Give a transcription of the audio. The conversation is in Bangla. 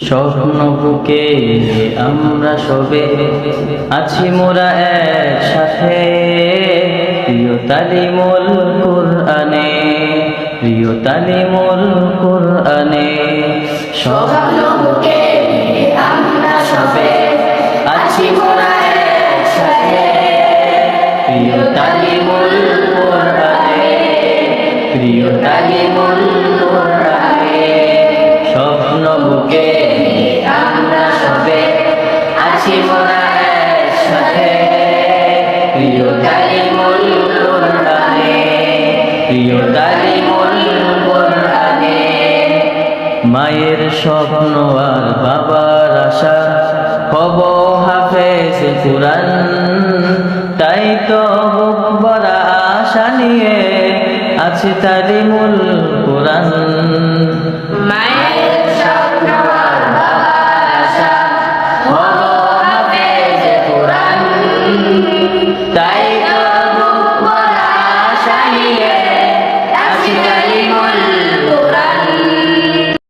স্বপ্ন বুকে আমরা সবে আছি মোরা একসাথে, প্রিয় তালিমুল কুরআনে, প্রিয় তালিমুল কুরআনে। স্বপ্ন বুকে আমরা সবে আছি মোরা একসাথে, প্রিয় তালিমুল কুরআনে, প্রিয় তালিমুল কুরআনে। স্বপ্ন বুকে আমরা সবে আছি মোরা একসাথে, প্রিয় তালিমুল কুরআনে, প্রিয় তালিমুল কুরআনে। মায়ের স্বপ্ন আর বাবার আশা হব হাফেজ কুরআন, তাই তো বুক ভরা আশা নিয়ে আছে তালিমুল কুরআন। মায়ের